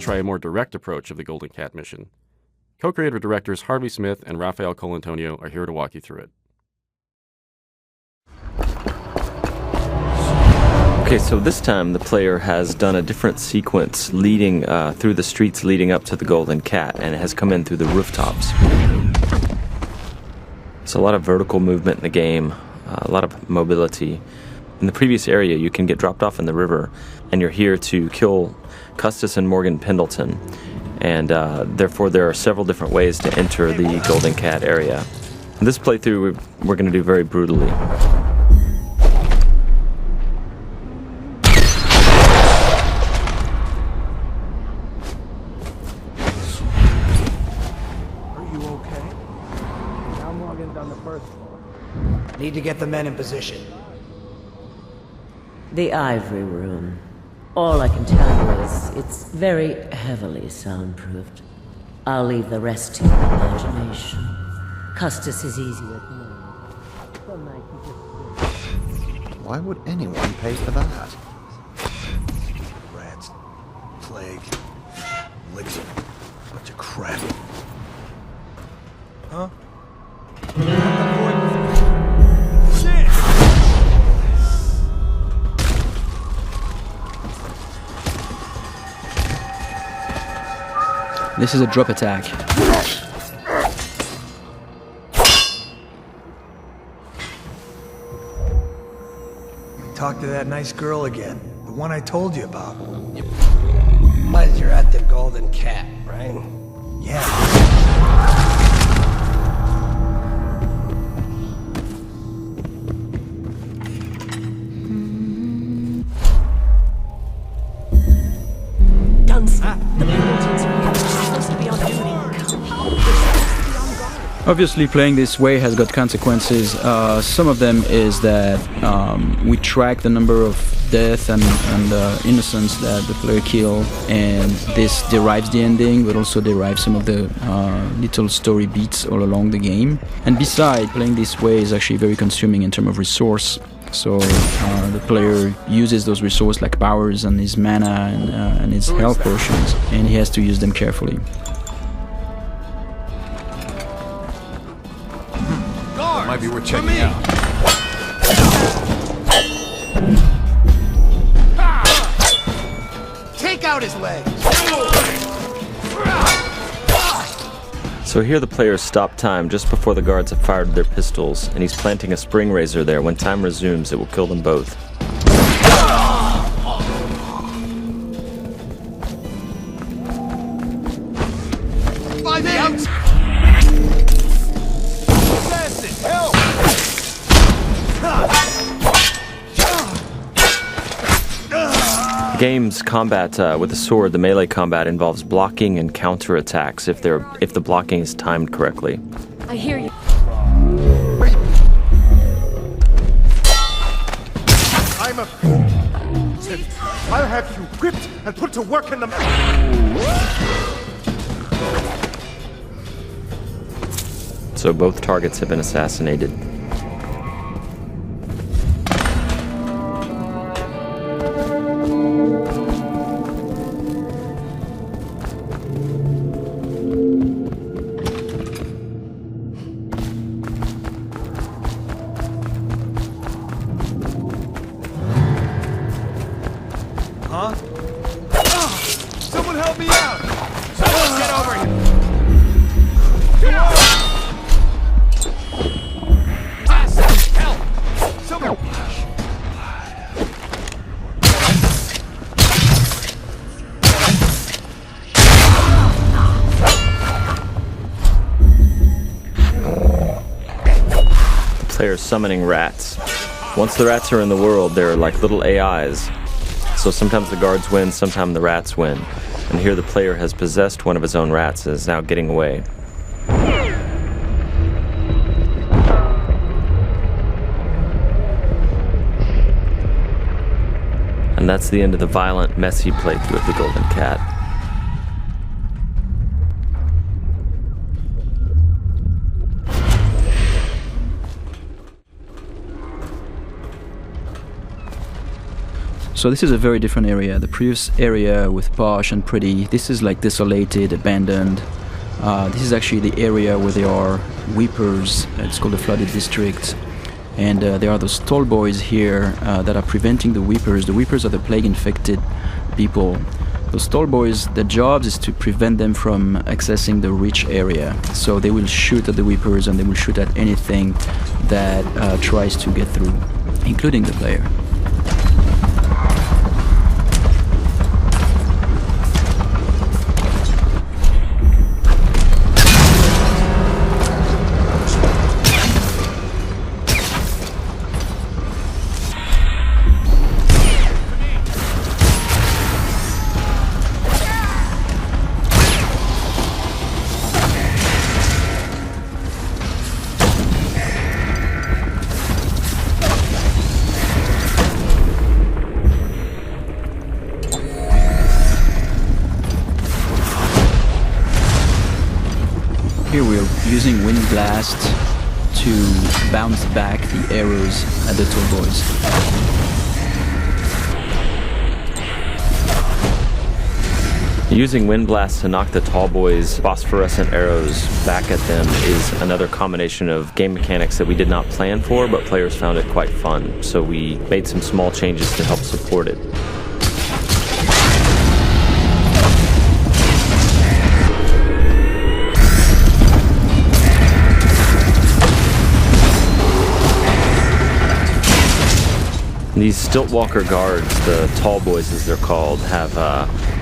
try a more direct approach of the Golden Cat mission. Co-creative directors Harvey Smith and Raphaël Colantonio are here to walk you through it. Okay, so this time the player has done a different sequence leading through the streets leading up to the Golden Cat, and it has come in through the rooftops. It's a lot of vertical movement in the game, a lot of mobility. In the previous area, you can get dropped off in the river, and you're here to kill Custis and Morgan Pendleton. And therefore, there are several different ways to enter the Golden Cat area. In this playthrough, we're going to do very brutally. Need to get the men in position. The Ivory Room. All I can tell you is it's very heavily soundproofed. I'll leave the rest to your imagination. Custis is easier at the moment. Some night you just... Why would anyone pay for that? Rats, plague, elixir, bunch of crap. Huh? This is a drop attack. Talk to that nice girl again. The one I told you about. But you're at the Golden Cat, right? Yeah. Obviously, playing this way has got consequences. Some of them is that we track the number of death and innocents that the player kill, and this derives the ending, but also derives some of the little story beats all along the game. And besides, playing this way is actually very consuming in terms of resource. So the player uses those resources like powers and his mana and his health potions, and he has to use them carefully. Might be worth checking out. Take out his legs! So here the players stop time just before the guards have fired their pistols, and he's planting a spring razor there. When time resumes, it will kill them both. By the outside! Game's combat with the sword, the melee combat, involves blocking and counter-attacks if the blocking is timed correctly. I hear you. I'm a fool. I'll have you whipped and put to work in the... So both targets have been assassinated. Huh? Someone help me out! Someone get over here! Help! Someone... The player's summoning rats. Once the rats are in the world, they're like little AIs. So sometimes the guards win, sometimes the rats win. And here the player has possessed one of his own rats and is now getting away. And that's the end of the violent, messy playthrough of the Golden Cat. So this is a very different area. The previous area with posh and pretty, this is like desolated, abandoned. This is actually the area where there are weepers. It's called the flooded district. And there are those tall boys here that are preventing the weepers. The weepers are the plague-infected people. Those tall boys, their job is to prevent them from accessing the rich area. So they will shoot at the weepers and they will shoot at anything that tries to get through, including the player. Here we're using Wind Blast to bounce back the arrows at the tall boys. Using Wind Blast to knock the tall boys' phosphorescent arrows back at them is another combination of game mechanics that we did not plan for, but players found it quite fun. So we made some small changes to help support it. These Stilt-Walker Guards, the tall boys as they're called, have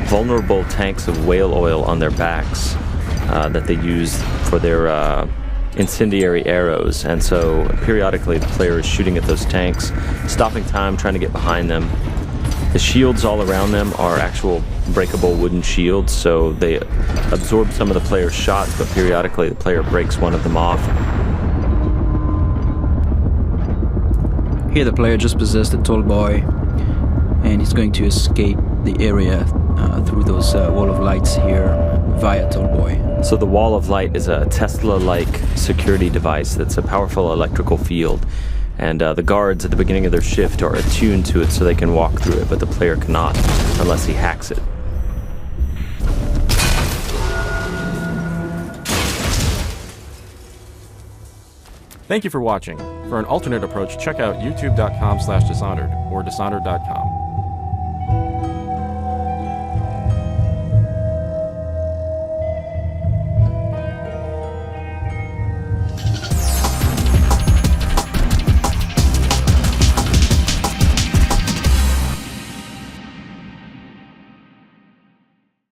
vulnerable tanks of whale oil on their backs that they use for their incendiary arrows. And so periodically the player is shooting at those tanks, stopping time, trying to get behind them. The shields all around them are actual breakable wooden shields, so they absorb some of the player's shots, but periodically the player breaks one of them off. Here the player just possessed a tall boy and he's going to escape the area through those wall of lights here via tall boy. So the wall of light is a Tesla-like security device that's a powerful electrical field, and the guards at the beginning of their shift are attuned to it so they can walk through it, but the player cannot unless he hacks it. Thank you for watching. For an alternate approach, check out youtube.com/Dishonored or Dishonored.com.